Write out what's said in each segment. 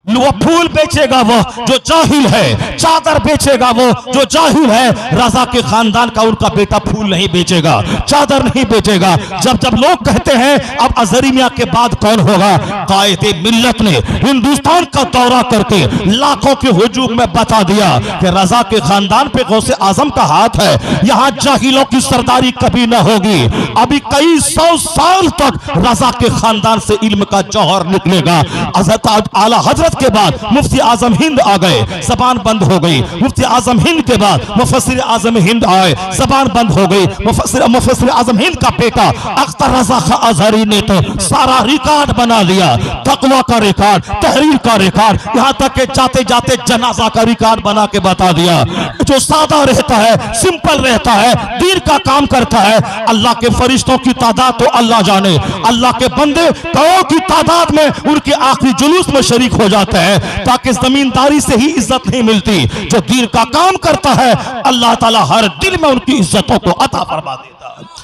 वो फूल बेचेगा वो जो जाहिल है, चादर बेचेगा वो जो जाहिल है। रजा के खानदान का उनका बेटा फूल नहीं बेचेगा, चादर नहीं बेचेगा। जब जब लोग कहते हैं अब अजहरी मियां के बाद कौन होगा, कायदे मिल्लत ने हिंदुस्तान का दौरा करके लाखों के हुजूम में बता दिया कि रजा के खानदान पे गौसे आजम का हाथ है। यहाँ जाहिलों की सरदारी कभी ना होगी। अभी कई 100 साल तक रजा के खानदान से इल्म का जौहर निकलेगा। आला हजरत के बाद मुफ्ती आजम हिंद आ गए, जबान बंद हो गई। मुफ्ती आजम हिंद के बाद मुफस्सिर आजम हिंद आए, जबान बंद हो गई। मुफस्सिर आजम हिंद का बेटा अख्तर रजा खां अजहरी ने तो सारा रिकॉर्ड बना लिया, तकवा का रिकॉर्ड, तहरीर का रिकॉर्ड, यहाँ तक के जाते जाते जनाजा का रिकॉर्ड बना के बता दिया। जो सादा रहता है, सिंपल रहता है, दीन का काम करता है, अल्लाह के फरिश्तों की तादाद तो अल्लाह जाने, अल्लाह के बंदे करोड़ की तादाद में उनके आखिरी जुलूस में शरीक हो जाते हैं, ताकि जमींदारी से ही इज्जत नहीं मिलती। जो दीन का काम करता है अल्लाह ताला हर दिल में उनकी इज्जतों को अता फरमा देता है।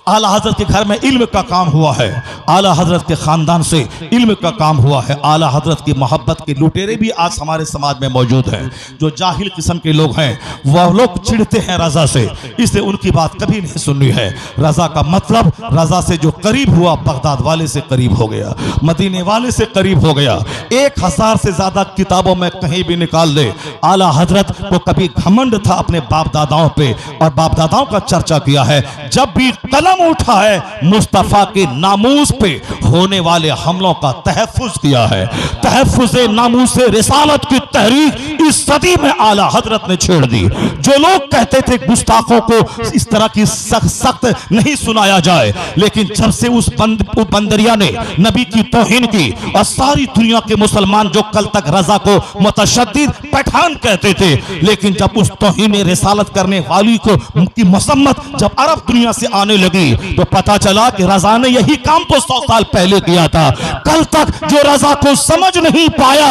आला हजरत के घर में इल्म का काम हुआ है, आला हजरत के खानदान से इल्म का काम हुआ है। आला हजरत की मोहब्बत के लुटेरे भी आज हमारे समाज में मौजूद हैं। जो जाहिल किस्म के लोग हैं वह लोग चिढ़ते हैं रजा से, इसलिए उनकी बात कभी नहीं सुननी है। रजा का मतलब रजा से जो करीब हुआ बगदाद वाले से करीब हो गया, मदीने वाले से करीब हो गया। 1000 से ज्यादा किताबों में कहीं भी निकाल दे, आला हजरत को कभी घमंड था अपने बाप दादाओं पे, और बाप दादाओं का चर्चा किया है। जब भी कलम उठा है मुस्तफा के नामूस पे होने वाले हमलों का तहफ़्फ़ुज़ किया है। तहफ़्फ़ुज़े नामूस रिसालत की तहरीक इस सदी में आला हजरत ने छेड़ दी। जो लोग कहते थे गुस्ताखों को इस तरह की सख्त नहीं सुनाया जाए, लेकिन जब से उस बंदरिया ने नबी की तौहीन की, और सारी दुनिया के मुसलमान जो कल तक रजा को मुतशद्दिद पठान कहते थे, लेकिन जब उस तौहीन रिसालत करने वाली को की मसम्मत जब अरब दुनिया से आने लगी तो पता चला कि रजा ने यही काम तो 100 साल पहले किया था। कल तक जो रजा को समझ नहीं पाया,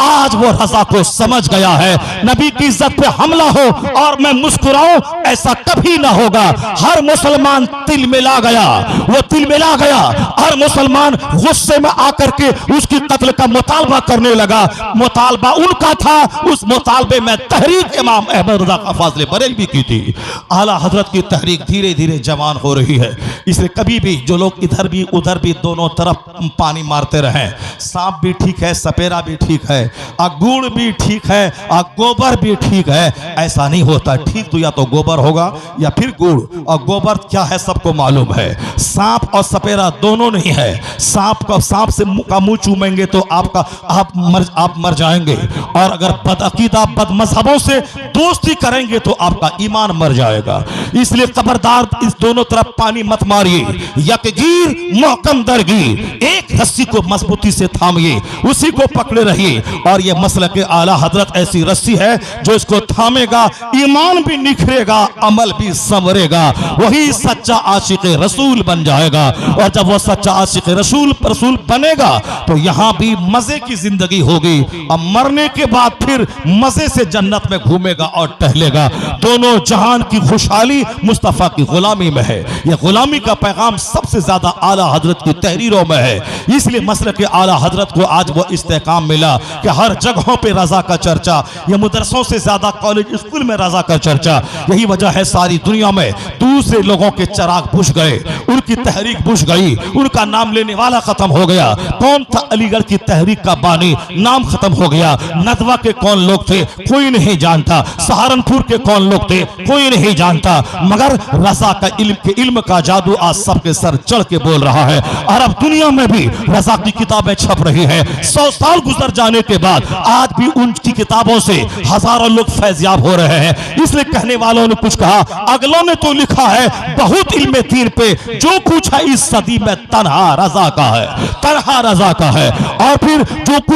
आज वो रजा को समझ गया है। नबी की इज्जत पे हमला हो और मैं मुस्कुराऊं, ऐसा कभी ना होगा। हर मुसलमान तिल मिला गया, वो तिल मिला गया। हर मुसलमान गुस्से में आकर के उसकी कत्ल का मुतालबा करने लगा। मुतालबा उनका था, उस मुतालबे में तहरीक इमाम अहमद रजा का फाज़िल बरेलवी की थी। आला हजरत की तहरीक धीरे धीरे जवान हो रही है। इसलिए कभी भी जो लोग इधर भी उधर भी दोनों तरफ पानी मारते रहे, सांप भी ठीक है, सपेरा भी ठीक है, गुड़ भी ठीक है, गोबर भी ठीक है, ऐसा नहीं होता। ठीक तो या तो गोबर होगा या फिर गुड़, और गोबर क्या है सबको मालूम है। सांप और सपेरा दोनों नहीं है। सांप से का मुंह चूमेंगे तो आप मर जाएंगे, और अगर बदअकीदा बदमज़हबों से दोस्ती करेंगे तो आपका ईमान मर जाएगा। इसलिए खबरदार, इस दोनों तरफ पानी मत मारिए। यकगीर मोहकम दरगीर, एक रस्सी को मजबूती से थामिए, उसी को पकड़े रहिए। और यह मसलक आला हजरत ऐसी रस्सी है जो इसको थामेगा, ईमान भी निखरेगा, अमल भी संवरेगा, वही सच्चा आशिक रसूल बन जाएगा। और जब वह सच्चा आशिक रसूल बनेगा तो यहाँ भी मजे की जिंदगी होगी, और मरने के बाद फिर मजे से जन्नत में घूमेगा और टहलेगा। दोनों जहान की खुशहाली मुस्तफा की गुलामी में है। यह गुलामी का पैगाम सबसे ज्यादा आला हजरत की तहरीरों में है। इसलिए मसलक के आला हजरत को आज वो इस्तेकाम मिला कि हर जगहों पे रजा का चर्चा, यह मदरसों से ज्यादा कॉलेज स्कूल में रजा का चर्चा। यही वजह है सारी दुनिया में दूसरे लोगों के चिराग बुझ गए, उनकी तहरीक बुझ गई, उनका नाम लेने वाला खत्म हो गया। कौन था अलीगढ़ की तहरीक का बानी, नाम खत्म हो गया। नदवा के कौन लोग थे कोई नहीं जानता, सहारनपुर के कौन लोग थे कोई नहीं जानता, मगर रजा का इल्म का जादू आज सबके सर चढ़ के बोल रहा है। अरब दुनिया में भी रजा की किताबें छप रही हैं। 100 साल गुजर जाने के बाद आज भी उनकी किताबों से हजारों लोग फैज़याब हो रहे हैं। इसलिए कहने वालों ने कुछ कहा, अगलों ने तो लिखा है बहुत इल्म तीर पे, जो कुछ है इस सदी में तन्हा रजा का है, तन्हा रजा का है। और फिर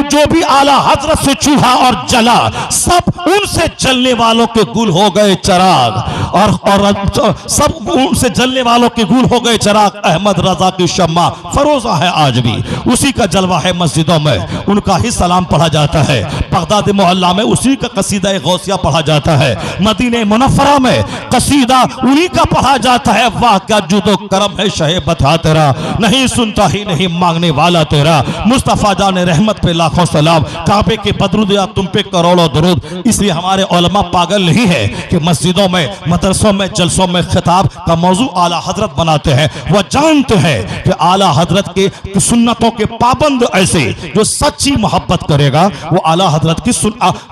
जो भी आला हजरत से चूहा और जला, सब उनसे जलने वालों के गुल हो गए चिराग, और सब उनसे जलने वालों के गुल हो गए चिराग। अहमद रजा की शम्मा फरोजा है आज भी, उसी का जलवा है। मस्जिदों में उनका ही सलाम पढ़ा जाता है, बगदाद मोहल्ला में उसी का कसीदा गौसिया पढ़ा जाता है, मदीने मुनव्वरा में कसीदा उन्हीं का पढ़ा जाता है। वाह क्या जुदो करम है है शहे बता तेरा, नहीं सुनता ही नहीं मांगने वाला तेरा। मुस्तफ़ा जान रहमत पे लाखों सलाम, काबे के बदरुद या तुम पे करोड़ों दरूद। इसलिए हमारे उलमा पागल नहीं है कि मस्जिदों में, मदरसों में, जलसों में खिताब का मौजू आला हजरत बनाते हैं। वह जानते हैं कि आला हजरत के सुन्नतों के पाबंद ऐसे जो सच्ची मोहब्बत करेगा वो आला हजरत की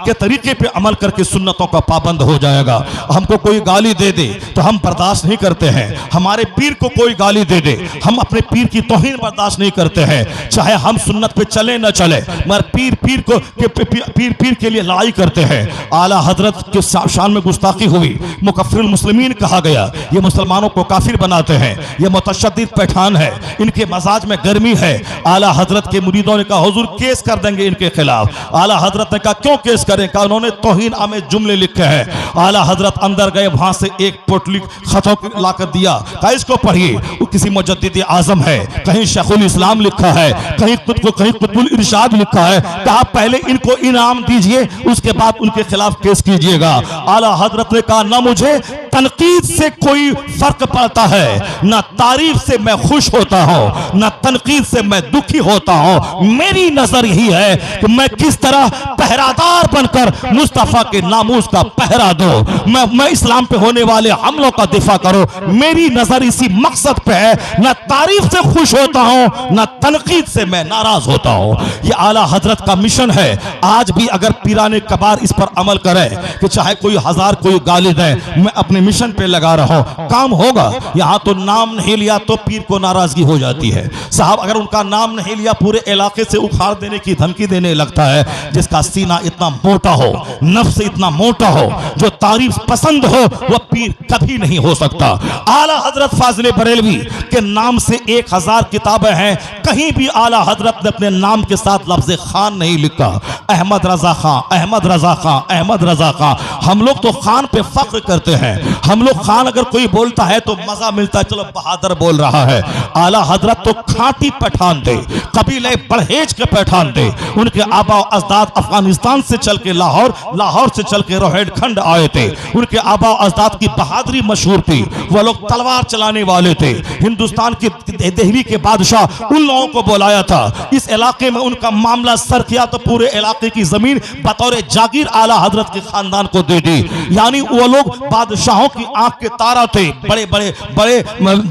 के तरीके पे अमल करके सुन्नतों का पाबंद हो जाएगा। हमको कोई गाली दे दे तो हम बर्दाश्त नहीं करते हैं, हमारे पीर को कोई गाली दे दे हम अपने पीर की तौहीन बर्दाश्त नहीं करते हैं, चाहे हम सुन्नत पे चले न चले, मगर पीर के लिए लड़ाई करते हैं। आला हजरत के शान में गुस्ताखी हुई, मुकफ्फिरुल मुस्लिमीन कहा गया, ये मुसलमानों को काफिर बनाते हैं, ये मुतशद्दिद पैठान है, इनके मजाज में गर्मी है। आला हजरत के मुरीदों ने कहा हुजूर केस कर देंगे इनके खिलाफ। आला हजरत ने कहा क्यों केस करें? कहा उन्होंने तौहीन आमेज जुमले लिखे हैं। आला हजरत अंदर गए, वहां से एक पोटली खतों लाकर दिया, कहा इसको पढ़िए। वो किसी मुजद्दिद आजम है, कहीं शेखुल इस्लाम लिखा है, कहीं कुतुबुल इरशाद लिखा है। कहा पहले इनको इनाम दीजिए, उसके बाद उनके खिलाफ केस कीजिएगा। आला हजरत ने कहा ना मुझे तनकीद से कोई फर्क पड़ता है, ना तारीफ से मैं खुश होता हूं, ना तनकीद से मैं दुखी होता हूं। मेरी नजर यही है कि मैं किस तरह पहरादार बनकर मुस्तफा के नामूस का पहरा दो, मैं इस्लाम पे होने वाले हमलों का दिफा करो। मेरी नजर इसी मकसद पे है, ना तारीफ से खुश होता हूं, ना तनकीद से मैं नाराज होता हूं। यह आला हजरत का मिशन है। आज भी अगर पीराने कबार इस पर अमल करे कि चाहे कोई हजार कोई गाली दे, मैं अपने मिशन पे लगा रहा हूं, काम होगा। यहां तो नाम नहीं लिया तो पीर को नाराजगी हो जाती है। साहब अगर उनका नाम नहीं लिया पूरे इलाके से उखाड़ देने की धमकी देने लगता है। जिसका सीना इतना मोटा हो, नफ्स इतना मोटा हो, जो तारीफ पसंद हो, वह पीर कभी नहीं हो सकता। आला हजरत फाजिल बरेलवी के नाम से 1000 किताबें हैं, कहीं भी आला हजरत ने अपने नाम के साथ लफ्ज खान नहीं लिखा। अहमद रजा खां, अहमद रजा खां, अहमद रजा खां। हम लोग तो खान पे फख्र करते हैं, हम लोग खान अगर कोई बोलता है तो मजा मिलता है, चलो बहादुर बोल रहा है। आला हजरत तो खाटी पठान थे, कबीले बड़हेज के पठान थे। उनके आबा अजदाद अफगानिस्तान से चल के लाहौर, लाहौर से चल के रोहिलखंड आए थे। उनके आबा अजदाद की बहादुरी मशहूर थी, वह लोग तलवार चलाने वाले थे। हिंदुस्तान की दिल्ली के बादशाह उन लोगों को बुलाया था, इस इलाके में उनका मामला सर किया तो पूरे इलाके की जमीन बतौर जागीर आला हजरत के खानदान को दे दी। यानी वो लोग बादशाहों की आंख के तारा थे, बड़े बड़े बड़े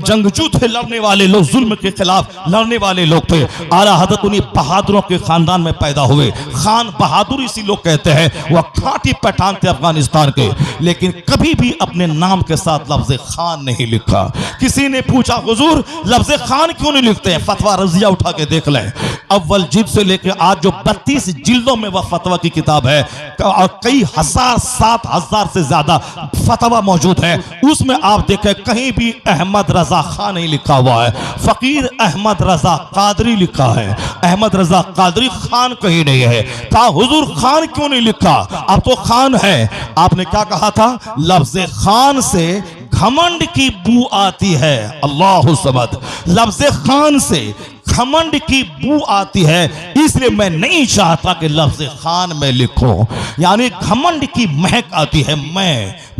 जंगजू थे, लड़ने वाले लोग, जुल्म के खिलाफ लड़ने वाले लोग थे। आला हजरत उन्हीं बहादुरों के खानदान में पैदा हुए। खान बहादुर इसी लोग कहते हैं, वह खाटी पठान थे अफगानिस्तान के, लेकिन कभी भी अपने नाम के साथ लफ्ज खान नहीं लिखा। किसी ने पूछा हुजूर लफ्ज खान क्यों नहीं लिखते हैं? फतवा रजिया उठा के देख लें, अव्वल जिल्द से लेकर आज जो 32 जिल्दों में वह फतवा की किताब है और कई हजार 7000 से ज्यादा फतवा मौजूद है, उसमें आप देखें कहीं भी अहमद रजा खान नहीं लिखा हुआ है, फकीर अहमद रजा कादरी लिखा है। अहमद रजा कादरी खान कहीं नहीं है। कहा हुजूर खान क्यों नहीं लिखा? अब तो खान है। आपने क्या कहा था? लफ्ज खान से घमंड की बू आती है। अल्लाहु समद। लफ्ज खान से घमंड की बू आती है, इसलिए मैं नहीं चाहता कि लफ्ज खान में लिखूं। यानी घमंड की महक आती है,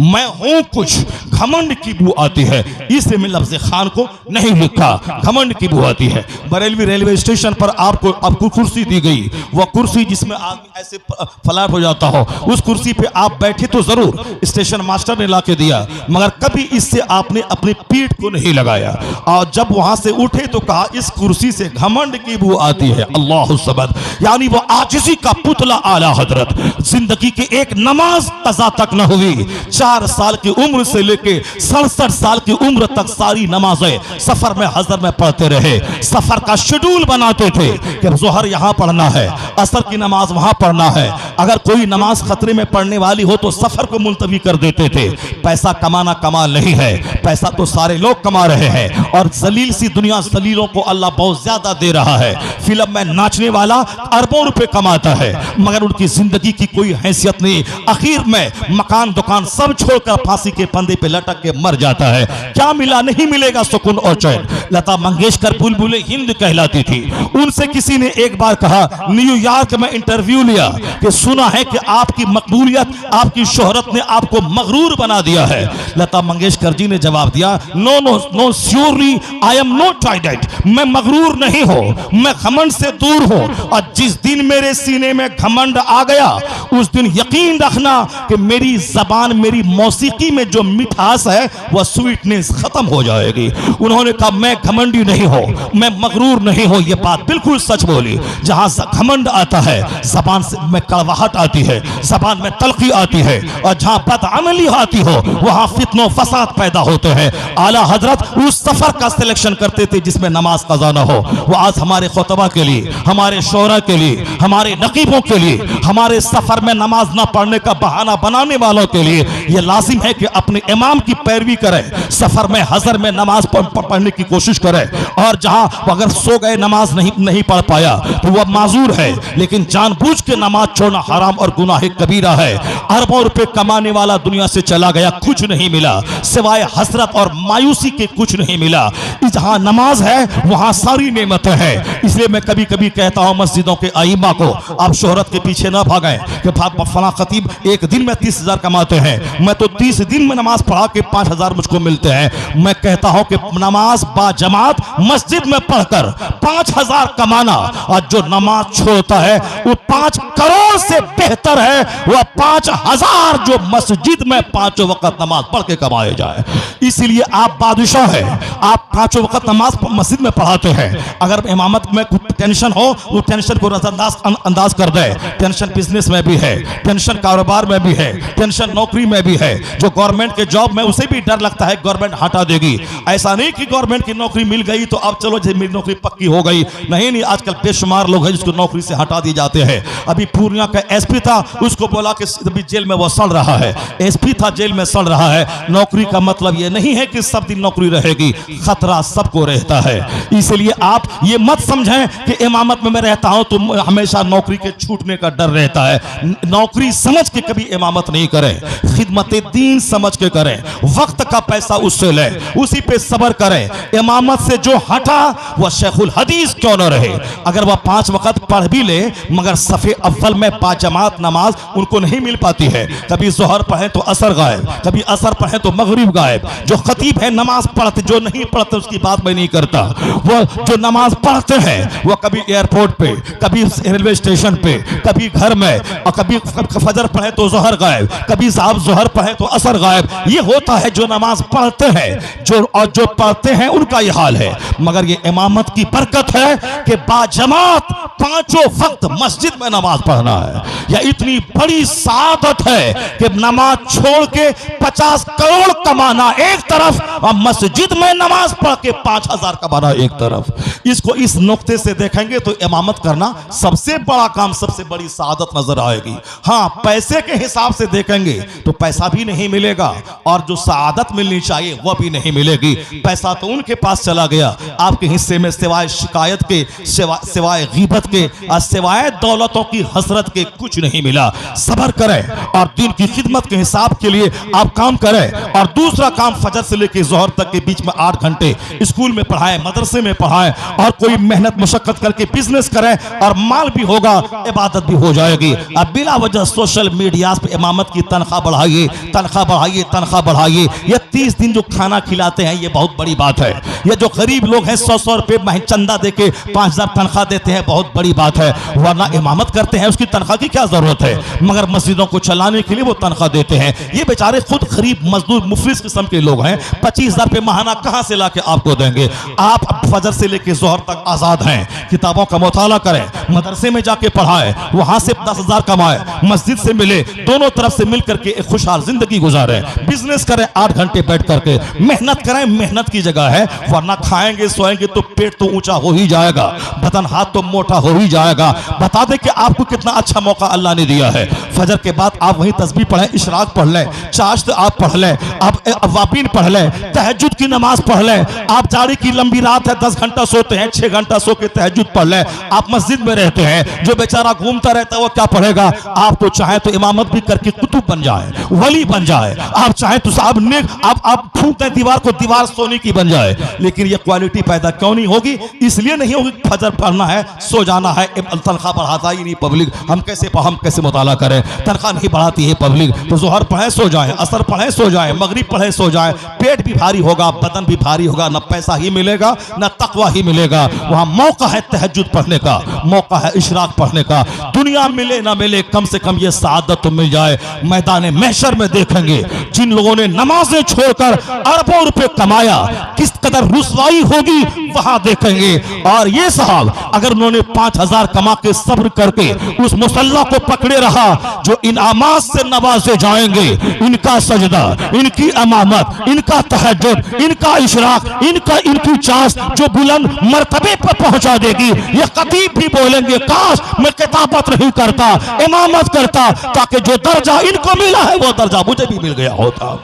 मैं हूं कुछ, घमंड की बू आती है, इसलिए मैं लफ्ज खान को नहीं लिखा। घमंड की बू आती है। बरेलवी रेलवे स्टेशन पर आपको कुर्सी दी गई, वह कुर्सी जिसमें आदमी ऐसे फ्लैट हो जाता हो, उस कुर्सी पे आप बैठे तो जरूर, स्टेशन मास्टर ने लाके दिया, मगर कभी इससे आपने अपनी पीठ को नहीं लगाया। और जब वहां से उठे तो कहा इस कुर्सी से घमंड की बू आती है। अल्लाहु समद। यानी वो आजिज़ी का पुतला आला हजरत। जिंदगी की एक नमाज कज़ा तक न हुई, 4 साल की उम्र से लेके 67 साल की उम्र तक सारी नमाजें सफर में हजर में पढ़ते रहे। सफर का शेड्यूल बनाते थे कि जोहर यहां पढ़ना है, असर की नमाज वहां पढ़ना है। अगर कोई नमाज खतरे में पढ़ने वाली हो तो सफर को मुलतवी कर देते थे। पैसा कमाना कमाल नहीं है, पैसा तो सारे लोग कमा रहे हैं और जलील सी दुनिया जलीलों को अल्लाह बहुत ज्यादा दे रहा है। फिल्म में नाचने वाला अरबों रुपए कमाता है मगर उनकी जिंदगी की कोई हैसियत नहीं। आखिर में मकान दुकान सब छोड़कर फांसी के फंदे पे लटक के मर जाता है। क्या मिला? नहीं मिलेगा सुकून और चैन। लता मंगेशकर बुलबुले हिंद कहलाती थी। उनसे किसी ने एक बार कहा, न्यूयॉर्क में इंटरव्यू लिया कि सुना है कि आपकी मकबूलियत, आपकी शोहरत ने आपको मगरूर बना दिया है। लता मंगेशकर जी ने जवाब दिया, no no no, surely I am not like that. मैं मगरूर नहीं हूं, मैं घमंड से दूर हूं। और जिस दिन मेरे सीने में घमंड आ गया, उस दिन यकीन रखना कि मेरी जबान, मेरी मौसीकी में जो मिठास है वह स्वीटनेस खत्म हो जाएगी। उन्होंने कहा मैं घमंडी नहीं हूं, मैं मगरूर नहीं हूं। यह बात बिल्कुल सच बोली। जहां घमंड आता है जबान से में कड़वाहट आती है, जबान में तलखी आती है, और जहां बदअमली आती हो वहां फित्नो फसाद पैदा होते हैं। आला हजरत उस सफर का सिलेक्शन करते थे जिसमें नमाज कज़ा न हो। वो आज हमारे खुतबा के लिए, हमारे शोरा के लिए, हमारे नकीबों के लिए, हमारे सफर में नमाज ना पढ़ने का बहाना बनाने वालों के लिए यह लाजिम है कि अपने इमाम की पैरवी करें, सफर में हजर में नमाज पढ़ने की कोशिश करें। और जहां अगर सो गए, नमाज नहीं पढ़ पाया तो वह माजूर है, लेकिन जानबूझ के नमाज छोड़ना हराम और गुनाह कबीरा है। अरबों रुपए कमाने वाला दुनिया से चला गया, कुछ नहीं मिला सिवाय हसरत और मायूसी के, कुछ नहीं मिला। जहां नमाज है वहां सारी नेमतें हैं। इसलिए मैं कभी कभी कहता हूं मस्जिदों के आइमा को, आप शोहरत के पीछे ना भागें कि फला खतीब एक दिन में 30,000 कमाते हैं, मैं तो 30 दिन में नमाज पढ़ा के 5,000 मुझको मिलते हैं। मैं कहता हूं कि नमाज बाजमात मस्जिद में पढ़कर 5,000 कमाना, और जो नमाज छोड़ता है वो 5 करोड़ से बेहतर है वह 5,000 जो मस्जिद में 5 वक्त नमाज पढ़ के कमाए जाए। इसलिए आप बादशाह हैं, आप 5 वक्त नमाज मस्जिद में पढ़ाते हैं। अगर इमामत में कुछ टेंशन हो, वो टेंशन को नजरअंदाज कर दे। टेंशन बिजनेस में भी है, टेंशन कारोबार में भी है, टेंशन नौकरी में भी है। जो गवर्नमेंट के जॉब में, उसे भी डर लगता है गवर्नमेंट हटा देगी। ऐसा नहीं कि गवर्नमेंट की नौकरी मिल गई तो अब चलो मेरी नौकरी पक्की हो गई, नहीं। आजकल बेशुमार लोग हैं जिसको नौकरी से हटा दिए जाते हैं। अभी पूर्णिया का एसपी था, उसको बोला कि अभी जेल में वो सड़ रहा है, एसपी था जेल में सड़ रहा है। नौकरी का मतलब ये नहीं है कि सब दिन नौकरी रहेगी, खतरा सबको रहता है। इसलिए आप ये मत समझें कि इमामत में मैं रहता हूं तो हमेशा नौकरी के छूटने का डर रहता है। नौकरी समझ के कभी इमामत नहीं करें, खिदमत दीन समझ के करें, वक्त का पैसा उससे लें, उसी पे सब्र करें। इमामत से जो हटा वह शेखुल हदीस क्यों न रहे। अगर वह 5 वक्त पढ़ भी ले मगर सफ़े अव्वल में 5 जमात नमाज उनको नहीं मिल पाती है। कभी जोहर पढ़े तो असर गायब, कभी असर पढ़े तो मगरिब गायब। जो खतीब है नमाज पढ़ते, जो नहीं पढ़ते उसकी बात मैं नहीं करता। वो जो नमाज पढ़ते हैं वह कभी एयरपोर्ट पे, कभी रेलवे स्टेशन पे, कभी घर में, और कभी फजर पढ़े तो जोहर गायब, कभी साहब जोहर पढ़े तो असर गायब। ये होता है जो नमाज पढ़ते हैं, जो पढ़ते हैं उनका ये हाल है। मगर ये इमामत की बरकत है कि बाजमात 5 वक्त मस्जिद में नमाज पढ़ना है। यह इतनी बड़ी सादत है कि नमाज छोड़ के 50 करोड़ कमाना एक तरफ, और मस्जिद में नमाज पढ़ के 5,000 कमाना एक तरफ। इसको इस नुक्ते से देखेंगे तो इमामत करना सबसे बड़ा काम, सबसे बड़ी सादत नजर आएगी। हाँ, पैसे के हिसाब से देखेंगे तो पैसा भी नहीं मिलेगा, और जो सादत मिलनी चाहिए वह भी नहीं मिलेगी। पैसा तो उनके पास चला गया, आपके हिस्से में सिवाय शिकायत के, सिवाय गीबत के, और सिवाय दौलतों की हसरत के कुछ नहीं मिला। सब्र करें और दिन की खिदमत के हिसाब के लिए आप काम करें। और दूसरा काम, फजर से लेकर जोहर तक के बीच में 8 घंटे स्कूल में पढ़ाएं, मदरसे में पढ़ाएं, और कोई मेहनत मुशक्कत करके बिजनेस करें, और माल भी होगा, इबादत भी हो जाएगी। अब बिला वजह सोशल मीडिया पे इमामत की तनख्वाह बढ़ाइए, तनख्वाह बढ़ाइए, तनख्वाह बढ़ाइए। ये 30 दिन जो खाना खिलाते हैं ये बहुत बड़ी बात है। ये जो गरीब लोग हैं 100-100 रुपए चंदा देके 5,000 तनख्वाह देते हैं, बहुत बड़ी बात है। वरना इमामत करते हैं उसकी तनख्वाह की क्या जरूरत है, मगर मस्जिदों को चलाने के लिए वो तनख्वाह देते हैं। ये बेचारे खुद गरीब मजदूर मुफलिस किस्म के लोग हैं, 25,000 रुपए महाना कहां से लाके आपको देंगे। आप फजर से लेकर जोहर तक आजाद हैं, किताबों का मुताला करें, मदरसे में जाके पढ़ाएं, वहां से 10,000 कमाएं, मस्जिद से मिले, दोनों तरफ से मिल करके एक खुशहाल जिंदगी गुजारें। बिजनेस करें 8 घंटे बैठ करके, मेहनत करें, मेहनत की जगह है। वरना खाएंगे सोएंगे तो पेट तो ऊंचा हो ही जाएगा, बदन हाथ तो मोटा हो ही जाएगा। बता दे कि आपको कितना अच्छा मौका अल्लाह ने दिया है। फजर के बाद आप वहीं तस्बीह पढ़ें, इशराक पढ़ लें, चाश्त आप पढ़ लें, आप अवाबीन पढ़ लें, तहज्जुद की नमाज पढ़ लें। आप जाड़ी की लंबी रात है, 10 घंटा सोते हैं, 6 घंटा सो के तहज्जुद पढ़ लें। आप मस्जिद में रहते हैं, जो बेचारा घूमता रहता है वो क्या पढ़ेगा? आप तो चाहे तो इमामत भी करके कुतुब बन जाए, वली बन जाए। आप चाहे तो साहब नेक आप फूंक दें दीवार को, दीवार सोने की बन जाए। लेकिन ये क्वालिटी पैदा क्यों नहीं होगी? इसलिए नहीं होगी, फजर पढ़ना है, सो जाना है, तनख्वाह बढ़ाता ही नहीं पब्लिक। हम कैसे मुताला करें? तनख्वाह नहीं बढ़ाती है पब्लिक, तो जोहर पढ़े सो जाए, असर पढ़े सो जाए, मगरिब पढ़े सो जाए। पेट भी भारी होगा, बदन भी भारी होगा, न पैसा ही मिलेगा न तकवा ही मिलेगा। वहां मौका है तहज्जुद पढ़ने का, मौका है इशराक पढ़ने का। दुनिया मिले ना मिले, कम से कम ये सआदत तो मिल जाए। मैदान महशर में देखेंगे जिन लोगों ने नमाजें छोड़कर अरबों रुपए कमाया, किस कदर रुसवाई होगी वहां देखेंगे। और ये साहब अगर उन्होंने 5000 कमा के सब्र करके उस मुसल्ला को पकड़े रहा, जो इनामात से नवाजे जाएंगे, इनका सजदा, इनकी अमामत, इनका तहज्जुद, इनका इशराक, इनकी चास जो बुलंद मर्तबे पर पहुंचा देगी। ये खतीब भी बोलेंगे काश मैं किताबत नहीं करता, इमामत करता, ताकि जो दर्जा इनको मिला है वो दर्जा मुझे भी मिल गया होता।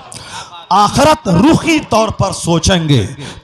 आखिरत रूही तौर पर सोचेंगे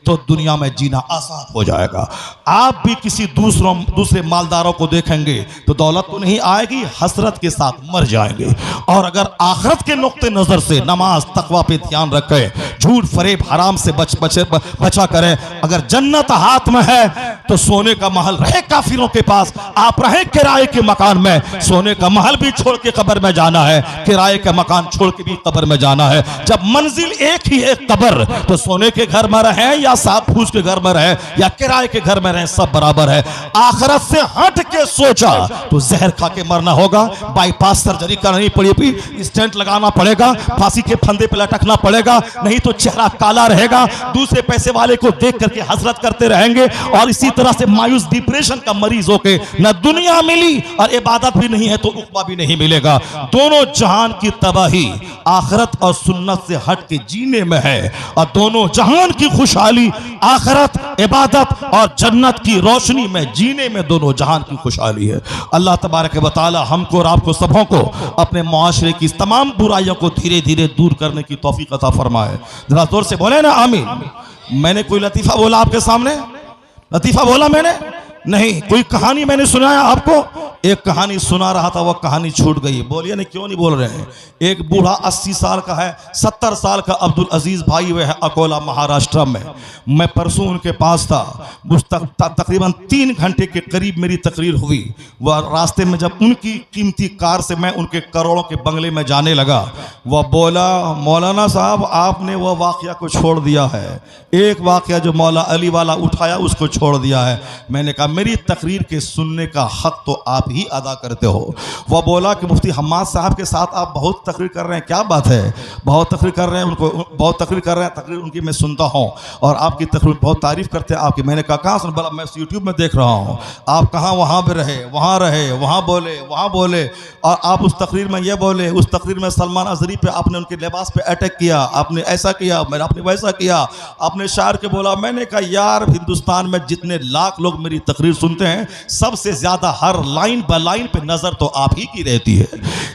तो दुनिया में जीना आसान हो जाएगा। आप भी किसी दूसरे मालदारों को देखेंगे तो दौलत तो नहीं आएगी, हसरत के साथ मर जाएंगे। और अगर आखिरत के नुक्ते नजर से नमाज तकवा पे ध्यान रखें, झूठ फरेब हराम से बचा करें, अगर जन्नत हाथ में है तो सोने का महल रहे काफिरों के पास, आप रहे किराए के मकान में, सोने का महल भी छोड़ के कब्र में जाना है, किराए का मकान छोड़ के भी कब्र में जाना है। जब मंजिल एक ही है कब्र, तो सोने के घर में रहे या साफ फूस के घर में रहे या किराए के घर में रहे, सब बराबर है। आखिरत से हट के सोचा तो जहर खा के मरना होगा, बाईपास सर्जरी करनी पड़ेगी, स्टेंट लगाना पड़ेगा, फांसी के फंदे पे लटकना पड़ेगा, नहीं तो चेहरा काला रहेगा, दूसरे पैसे वाले को देख करके हसरत करते रहेंगे। और इसी तरह से मायूस डिप्रेशन का मरीज होके न दुनिया मिली और इबादत भी नहीं है तो उक़बा भी नहीं मिलेगा। दोनों जहान की तबाही आखिरत और सुन्नत से हट के जीने में है, और दोनों जहान की खुशहाली आखिरत, इबादत और जन्नत की रोशनी में जीने में दोनों जहान की खुशहाली है। अल्लाह तबारक व तआला हमको और आपको सबों को अपने माशरे की तमाम बुराइयों को धीरे धीरे दूर करने की तौफीक अता फरमाए। जरा जोर से बोले ना आमीन। मैंने कोई लतीफ़ा बोला आपके सामने? लतीफ़ा बोला मैंने? नहीं। कोई कहानी मैंने सुनाया आपको? एक कहानी सुना रहा था, वो कहानी छूट गई। बोलिए नहीं, क्यों नहीं बोल रहे हैं? एक बूढ़ा 80 साल का है, 70 साल का अब्दुल अजीज भाई वे है अकोला महाराष्ट्र में। मैं परसों उनके पास था, तकरीबन 3 घंटे के करीब मेरी तकरीर हुई। वह रास्ते में जब उनकी कीमती कार से मैं उनके करोड़ों के बंगले में जाने लगा, वह बोला मौलाना साहब आपने वह वाक़या को छोड़ दिया है, एक वाक़या जो मौला अली वाला उठाया उसको छोड़ दिया है। मैंने कहा मेरी तकरीर के सुनने का हक तो आप ही अदा करते हो। वह बोला कि मुफ्ती हम्माद साहब के साथ आप बहुत तकरीर कर रहे हैं, क्या बात है? बहुत तकरीर कर रहे हैं, उनको बहुत तकरीर कर रहे हैं, तकरीर उनकी मैं सुनता हूँ और आपकी तकरीर बहुत तारीफ़ करते हैं आपकी। मैंने कहा कहाँ सुन? बोला मैं यूट्यूब में देख रहा हूँ, आप कहाँ वहाँ पर रहे, वहाँ बोले और आप उस तकरीर में ये बोले, उस तकरीर में सलमान अजहरी पे आपने उनके लिबास पे अटैक किया, आपने ऐसा किया, मैंने आपने वैसा किया, आपने शायर के बोला। मैंने कहा यार हिंदुस्तान में जितने लाख लोग मेरी तकरीर सुनते हैं, सबसे ज़्यादा हर लाइन ब लाइन पे नज़र तो आप ही की रहती है।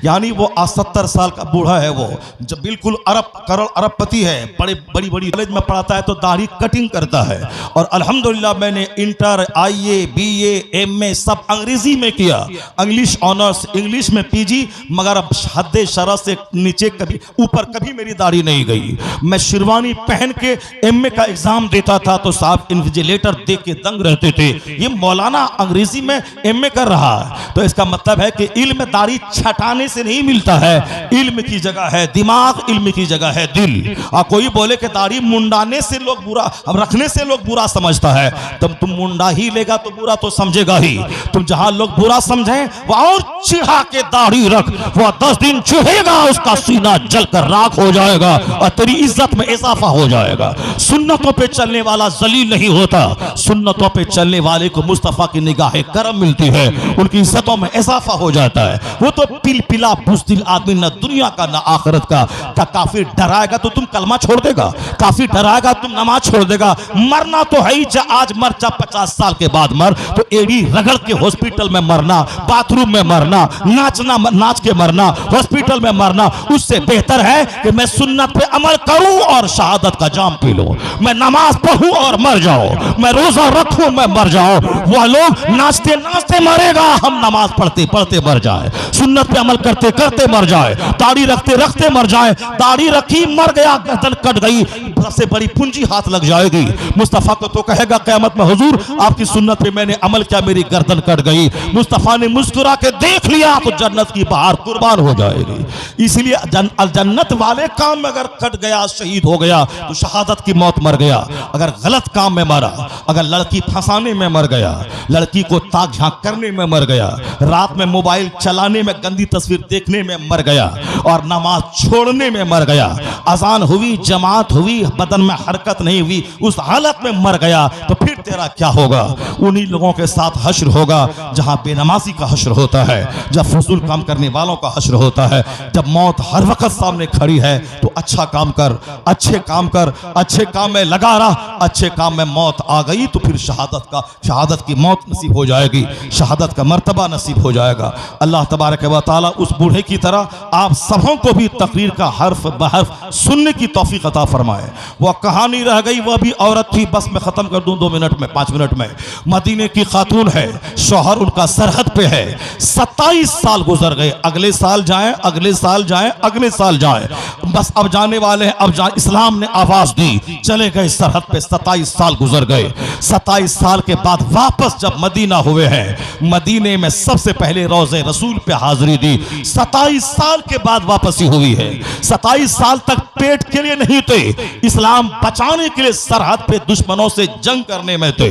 यानी वो 70 साल का बूढ़ा है, वो जब बिल्कुल अरबपति है, बड़ी कॉलेज में पढ़ाता है तो दाढ़ी कटिंग करता है। और अल्हम्दुलिल्लाह मैंने इंटर, IA, BA, MA सब अंग्रेजी में किया, इंग्लिश ऑनर्स, इंग्लिश में PG, मगर अब हद शरह से नीचे कभी ऊपर कभी मेरी दाढ़ी नहीं गई। मैं शेरवानी पहन के MA का एग्जाम देता था तो साहब इन्विजिलेटर देख के दंग रहते थे, ये मौलाना अंग्रेजी में MA कर रहा है। तो इसका मतलब है कि इल्म दाढ़ी छटाने से नहीं मिलता है, इल्म की जगह है दिमाग, इल्म की जगह है दिल। और कोई बोले कि दाढ़ी मुंडाने से लोग बुरा, अब रखने से लोग बुरा समझता है, तब तुम मुंडा ही लेगा तो बुरा तो समझेगा ही। तुम जहां लोग बुरा समझें वो और चिढ़ा के दाढ़ी रख, वो 10 दिन चिढ़ेगा, उसका सीना जलकर राख हो जाएगा और तेरी इज्जत में इजाफा हो जाएगा। सुन्नतों पे चलने वाला जलील नहीं होता, सुन्नतों पे चलने वाले को मुस्तफ़ा की निगाह करम मिलती है, उनकी इज्जतों में इजाफा हो जाता है। वो तो पिलपिला बुज़दिल आदमी, न दुनिया का न आखिरत का। क्या काफिर डराएगा तो तुम कलमा छोड़ देगा? काफिर डराएगा तुम नमाज छोड़ देगा? मरना तो है ही, आज मर जा 50 साल के बाद मर, तो एड़ी रगड़ के हॉस्पिटल में मरना, बाथरूम में मरना, नाच के मरना, हॉस्पिटल में मरना, उससे बेहतर है कि मैं सुन्नत पे अमल करूं और शहादत का जाम पी लूं। मैं नमाज पढ़ूं और मर जाऊं, मैं रोजा रखूं मैं मर जाऊं। वह लोग नाचते नाचते मरेगा, हम नमाज पढ़ते पढ़ते मर जाए, सुन्नत पे अमल करते करते मर जाए, दाढ़ी रखते रखते मर जाए। दाढ़ी रखी मर गया, गर्दन कट गई, सबसे बड़ी पूंजी हाथ लग जाएगी। मुस्तफा को तो कहेगा क़यामत में, हुजूर आपकी सुन्नत पे मैंने अमल किया, मेरी गर्दन कट गई। मुस्तफा ने मुस्कुरा के देख लिया तो जन्नत की बहार कुर्बान हो जाएगी। इसलिए जन्नत वाले काम में अगर कट गया, शहीद हो गया, तो शहादत की मौत मर गया। अगर गलत काम में मरा, अगर लड़की फंसाने में मर गया, लड़की को ताक झांक करने में मर गया, रात में मोबाइल चलाने में, गंदी तस्वीर देखने में मर गया, और नमाज छोड़ने में मर गया, अजान हुई, जमात हुई, बदन में हरकत नहीं हुई, उस हालत में मर गया, तो फिर तेरा क्या होगा? उन्हीं लोगों के साथ हश्र होगा जहां बेनमाजी का हश्र होता है, जब फजूल काम करने वालों का हश्र होता है। जब मौत हर वक्त सामने खड़ी है तो अच्छा काम कर, अच्छे काम कर, अच्छे काम में लगा रहा। अच्छे काम में मौत आ गई तो फिर शहादत की मौत नसीब हो जाएगी, शहादत का मर्तबा नसीब हो जाएगा। अल्लाह तबारक व तआला उस बूढ़े की तरह आप सबों को भी तकरीर का हर्फ बहर्फ सुनने की तौफीक अता फरमाए। वह कहानी रह गई, वह भी औरत थी, बस मैं खत्म कर दूं 2 मिनट में, 5 मिनट में। मदीने की खातून है, शौहर उनका सरहद पे है, 27 साल गुजर गए। अगले साल जाएं, अगले साल जाएं, अगले साल जाएं, बस अब जाने वाले हैं। अब इस्लाम ने आवाज दी, चले गए सरहद पे। 27 साल गुजर गए। 27 साल के बाद वापस जब मदीना हुए हैं, मदीने में सबसे पहले रोज़े रसूल पे हाजिरी दी। 27 साल के बाद वापसी हुई है। 27 साल तक पेट के लिए नहीं थे, इस्लाम बचाने के लिए सरहद पे दुश्मनों से जंग करने में थे।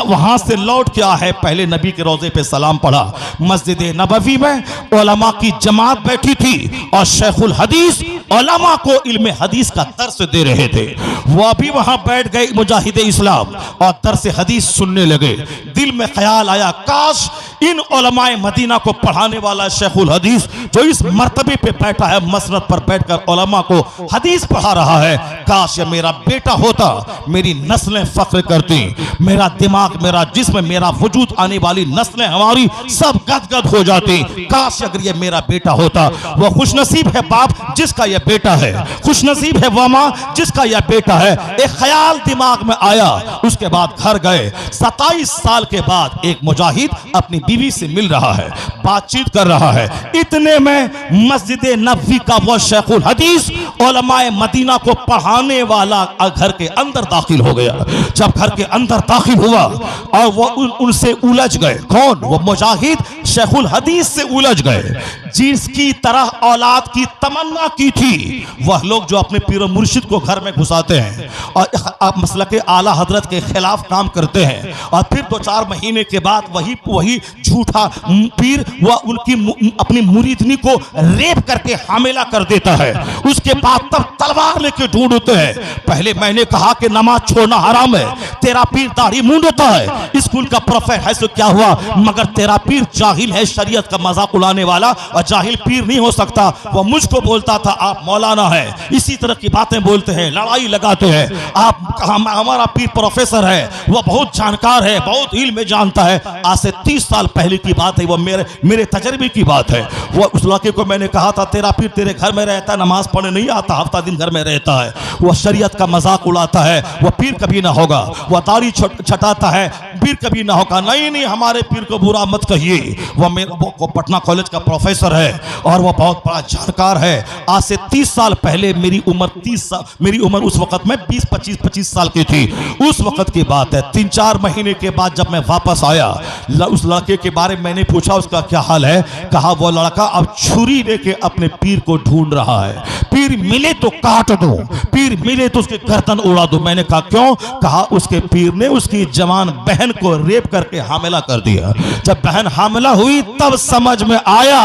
वहां से लौट के आए, पहले नबी के रोजे पे सलाम पढ़ा। मस्जिद नबवी में उलमा की जमात बैठी थी और शेखुल हदीस उलमा को इल्म हदीस का दर्स दे रहे थे। वह भी वहां बैठ गए मुजाहिद इस्लाम और दर्स हदीस सुनने लगे। दिल में ख्याल आया, काश इन उलमाए मदीना को पढ़ाने वाला शेखुल हदीस जो इस मर्तबे पे बैठा है, मसनद पर बैठकर उलमा को हदीस पढ़ा रहा है, काश ये मेरा बेटा होता, मेरी नस्लें फख्र करती, मेरा दिमाग, मेरा जिस्म, मेरा वजूद, आने वाली नस्लें हमारी सब गदगद हो जाती। काश अगर ये मेरा बेटा होता। वह खुशनसीब है बाप जिसका यह बेटा है, खुशनसीब है वह माँ जिसका यह बेटा है। एक ख्याल दिमाग में आया, उसके बाद घर गए। 27 साल के बाद एक मुजाहिद अपनी बीवी से मिल रहा है, बातचीत कर रहा है। इतने में मस्जिद नबवी का वह शेखुल हदीस उलमाए मदीना को पढ़ाने वाला घर के अंदर दाखिल हो गया। जब घर के अंदर दाखिल हुआ और वह उनसे उलझ गए। कौन? वो मुजाहिद शेखुल हदीस से उलझ गए। जिसकी तरह औलाद की तमन्ना की थी, वह लोग जो अपने पीर मुर्शिद को घर में घुसाते हैं और मसलक आला हजरत के खिलाफ काम करते हैं, और फिर 2-4 महीने के बाद वही झूठा पीर वह उनकी अपनी मुरीदनी को रेप करके हामिला कर देता है। उसके बाद तब तलवार लेके ढूंढते हैं। पहले मैंने कहा कि नमाज छोड़ना हराम है, तेरा पीर दाढ़ी मूंढता है, स्कूल का प्रोफेसर है, तो क्या हुआ? मगर तेरा पीर जाहिल है, शरीयत का मजाक उड़ाने वाला, और जाहिल पीर नहीं हो सकता। वह मुझको बोलता था आप मौलाना है, इसी तरह की बातें बोलते हैं, लड़ाई लगाते हैं। आप हमारा पीर प्रोफेसर है, वह बहुत जानकार है, बहुत इल्म में जानता है। आज से 30 साल पहले की बात है, वह मेरे तजर्बे की बात है। वह उस लड़के को मैंने कहा था तेरा पीर तेरे घर में रहता है, नमाज पढ़ने नहीं आता, हफ्ता दिन घर में रहता है, वह शरीयत का मजाक उड़ाता है, वह पीर कभी ना होगा, वह दाढ़ी छटाता है, पीर कभी ना होगा। नहीं, हमारे पीर को बुरा मत कहिए, वह पटना कॉलेज का प्रोफेसर है और वह बहुत बड़ा जानकार है। आज से 30 साल पहले मेरी उम्र उस वक्त में 20-25 साल की थी। उस वक्त की बात है। 3-4 महीने के बाद जब मैं वापस आया, उस लड़के के बारे में मैंने पूछा उसका क्या हाल है। कहा वो लड़का अब छुरी लेके अपने पीर को ढूंढ रहा है, पीर मिले तो काट दो, पीर पीर मिले तो उसकी गर्दन उड़ा दो। मैंने कहा क्यों? कहा उसके पीर ने उसकी जवान बहन को रेप करके हामिला कर दिया। जब बहन हामिला हुई तब समझ में आया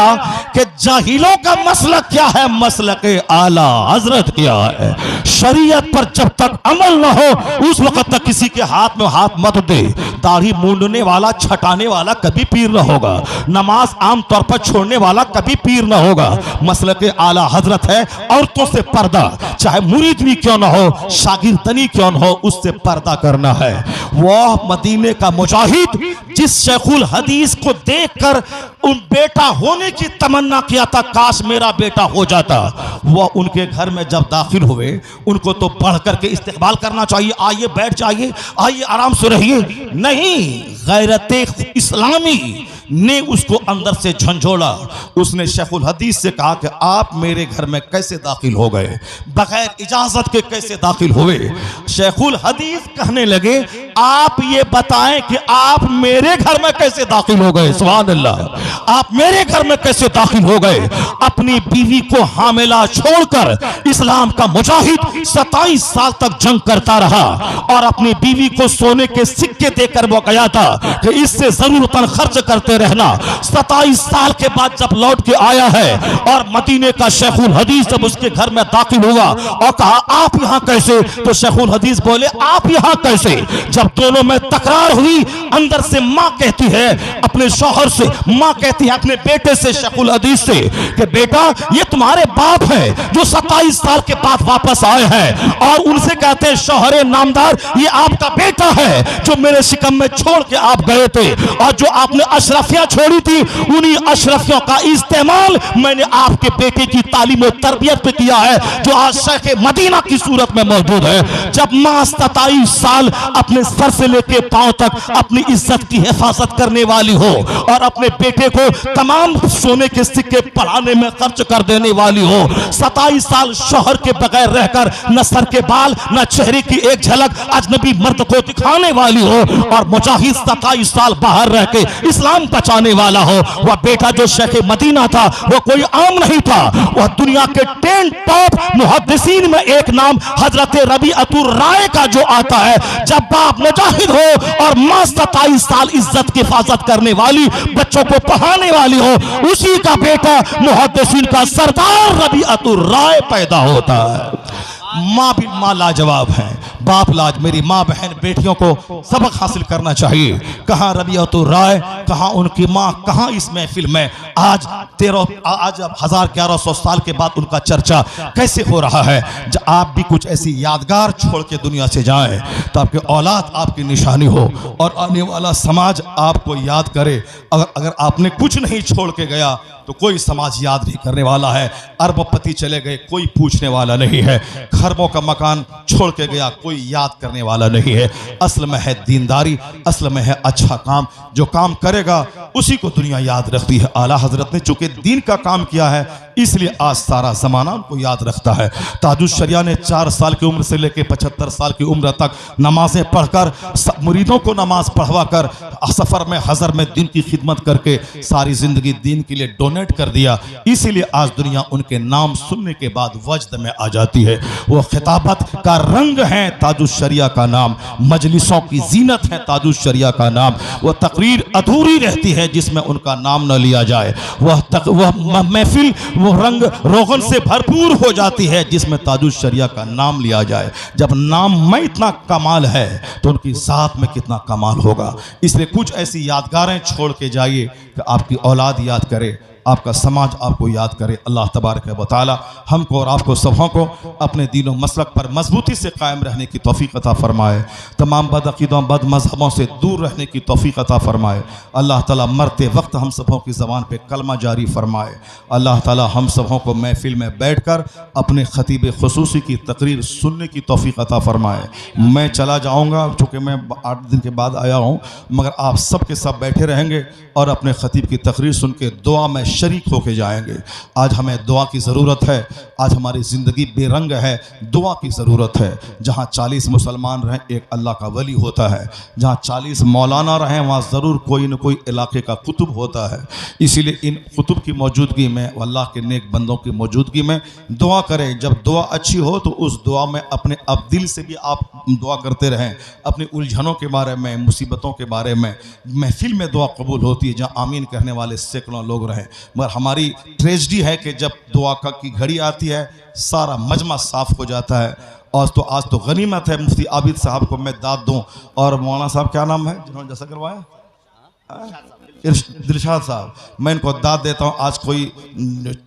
कि जाहिलों का मसलक क्या है, मसलक आला हजरत क्या है। शरीयत पर जब तक अमल न हो उस वक्त तक किसी के हाथ में हाथ मत दे। दाढ़ी मूंडने वाला, छटाने वाला कभी पीर न होगा। नमाज आम तौर पर छोड़ने वाला कभी पीर न होगा। मसलक आला हजरत है औरतों से पर्दा, चाहे मुरीद भी क्यों न हो, शागिर्दनी क्यों न हो, उससे पर्दा करना है। वह मदीने का मुजाहिद जिस शेखुल हदीस को देखकर उन बेटा होने की तमन्ना किया था, काश मेरा बेटा हो जाता, वह उनके घर में जब दाखिल हुए उनको तो बढ़ करके इस्तकबाल करना चाहिए, आइए बैठ जाइए, आइए आराम से रहिए। नहीं, गैरत इस्लामी ने उसको अंदर से झंझोड़ा। उसने शेखुल हदीस से कहा कि आप मेरे घर में कैसे दाखिल हो गए, बगैर इजाजत के कैसे दाखिल हुए? शेखुल हदीस कहने लगे आप ये बताएं कि आप मेरे घर में कैसे दाखिल हो गए। सुभान अल्लाह, आप मेरे घर में कैसे दाखिल हो गए? अपनी बीवी को हामिला छोड़कर इस्लाम का मुजाहिद 27 साल तक जंग करता रहा और अपनी बीवी को सोने के सिक्के देकर वो गया था कि इससे जरूरतन खर्च करते रहना। 27 साल के बाद जब लौट के आया है और मदीने का शेखुल हदीस जब उसके घर में दाखिल हुआ और कहा आप यहां कैसे, तो शेखुल हदीस बोले आप यहां कैसे? जब दोनों में तकरार हुई, अंदर से मां कहती है अपने शौहर से, मां कहती है अपने बेटे से, शेखुल हदीस से कि बेटा ये तुम्हारे बाप है जो 27 साल के बाद वापस आए हैं, और उनसे कहते हैं शौहरे नामदार ये आपका बेटा है जो मेरे शिकम में छोड़ के आप गए थे, और जो आपने अशरफियां छोड़ी थी उन्हीं अशरफियों का इस्तेमाल मैंने आपके बेटे की तालीम और तरबियत पे किया है जो आज शेख मदीना की सूरत में मौजूद है। जब मां 27 साल अपने सर से लेके पांव तक अपनी इज्जत की हिफाजत करने वाली हो और अपने बेटे को तमाम सोने के सिक्के पढ़ाने में खर्च कर देने वाली हो, 27 साल शौहर के बगैर रहकर न सर के बाल न चेहरे की एक झलक अजनबी मर्द को दिखाने वाली हो, और मुजाहिद 27 साल बाहर रह के इस्लाम बचाने वाला हो, वह बेटा जो शेख मदीना था वह कोई आम नहीं था, वह दुनिया के 10 टॉप मुहद्दिसीन में एक नाम हजरत रबीअतुर राय का जो आता है। जब बाप मुजाहिद हो और मां 27 साल इज्जत की हिफाजत करने वाली, बच्चों को पढ़ाने वाली हो, उसी का बेटा मुहद्दिसीन का सरदार रबीअतुर राय पैदा होता है। माँ भी माँ लाजवाब है, बाप लाज। मेरी माँ बहन बेटियों को सबक हासिल करना चाहिए। कहाँ रबीअतुर राय, कहाँ उनकी माँ, कहाँ इस महफिल में आज 1100 साल के बाद उनका चर्चा कैसे हो रहा है। जब आप भी कुछ ऐसी यादगार छोड़ के दुनिया से जाएं तो आपके औलाद आपकी निशानी हो और आने वाला समाज आपको याद करे। अगर आपने कुछ नहीं छोड़ के गया तो कोई समाज याद नहीं करने वाला है। अरबपति चले गए, कोई पूछने वाला नहीं है। खरबों का मकान छोड़ के गया, कोई याद करने वाला नहीं है। असल में है दीनदारी, असल में है अच्छा काम। जो काम करेगा उसी को दुनिया याद रखती है। आला हजरत ने चूंकि दीन का काम किया है इसलिए आज सारा जमाना उनको याद रखता है। ताजुश शरिया ने 4 साल की उम्र से लेकर 75 साल की उम्र तक नमाजें पढ़कर, मुरीदों को नमाज पढ़वा कर, सफर में हजर में दिन की खिदमत करके सारी जिंदगी दीन के लिए डोनेट कर दिया। इसीलिए आज दुनिया उनके नाम सुनने के बाद वजद में आ जाती है। वो खिताबत का रंग है ताजुश शरिया का नाम, मजलिसों की जीनत है ताजुश शरिया का नाम। वह तकरीर अधूरी रहती है जिसमें उनका नाम न लिया जाए। वह महफिल वो रंग रोगन से भरपूर हो जाती है जिसमें ताजुश शरिया का नाम लिया जाए। जब नाम में इतना कमाल है तो उनकी ज़ात में कितना कमाल होगा। इसलिए कुछ ऐसी यादगारें छोड़ के जाइए कि आपकी औलाद याद करे, आपका समाज आपको याद करे। अल्लाह तबारक व तआला हमको और आपको सबों को अपने दीनों मसलक पर मजबूती से कायम रहने की तौफीक अता फरमाए। तमाम बदअक़ीदों बद मजहबों से दूर रहने की तौफीक अता फरमाए। अल्लाह ताला मरते वक्त हम सबों की ज़बान पे कलमा जारी फरमाए। अल्लाह ताला हम सबों को महफिल में बैठकर अपने ख़तीब खुसूसी की तकरीर सुनने की तौफीक अता फरमाए। मैं चला जाऊँगा चूँकि मैं 8 दिन के बाद आया हूँ, मगर आप सब के सब बैठे रहेंगे और अपने ख़तीब की तकरीर सुन के दुआ में शरीक होके जाएंगे। आज हमें दुआ की ज़रूरत है, आज हमारी ज़िंदगी बेरंग है, दुआ की ज़रूरत है। जहाँ 40 मुसलमान रहें एक अल्लाह का वली होता है, जहाँ 40 मौलाना रहें वहाँ ज़रूर कोई न कोई इलाके का कुतुब होता है। इसीलिए इन कुतुब की मौजूदगी में, अल्लाह के नेक बंदों की मौजूदगी में दुआ करें। जब दुआ अच्छी हो तो उस दुआ में अपने अब दिल से भी आप दुआ करते रहें, अपनी उलझनों के बारे में, मुसीबतों के बारे में। महफिल में दुआ कबूल होती है जहाँ आमीन कहने वाले सैकड़ों लोग रहें। मगर हमारी ट्रेजिडी है कि जब दुआ की घड़ी आती है सारा मजमा साफ हो जाता है। और तो आज तो गनीमत है मुफ्ती आबिद साहब को मैं दाद दूं, और मौलाना साहब क्या नाम है जिन्होंने जैसा करवाया, दिलशाद साहब, मैं इनको दाद देता हूँ। आज कोई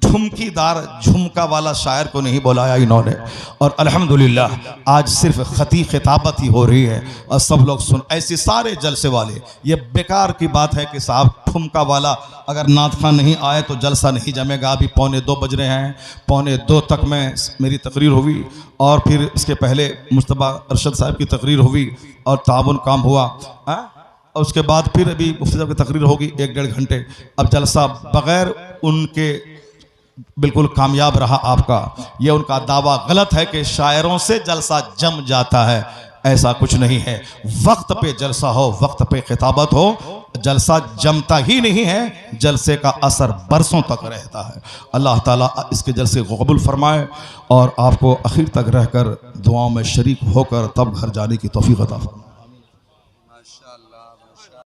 ठुमकीदार झुमका वाला शायर को नहीं बुलाया इन्होंने, और अल्हम्दुलिल्लाह आज सिर्फ खती खिताबत ही हो रही है और सब लोग सुन। ऐसे सारे जलसे वाले, ये बेकार की बात है कि साहब ठुमका वाला अगर नात खां नहीं आए तो जलसा नहीं जमेगा। अभी 1:45 बज रहे हैं, 1:45 तक में मेरी तकरीर हुई, और फिर इसके पहले मुस्तफा अरशद साहब की तकरीर हुई और ताबुन काम हुआ, और उसके बाद फिर अभी मुफ्ती साहब की तकरीर होगी 1-1.5 घंटे। अब जलसा बग़ैर उनके बिल्कुल कामयाब रहा आपका। ये उनका दावा गलत है कि शायरों से जलसा जम जाता है, ऐसा कुछ नहीं है। वक्त पे जलसा हो, वक्त पे खिताबत हो, जलसा जमता ही नहीं है, जलसे का असर बरसों तक रहता है। अल्लाह ताला इसके जलसे को कबूल फरमाए और आपको आखिर तक रहकर दुआओं में शरीक होकर तब घर जाने की तौफीक अता फरमाए।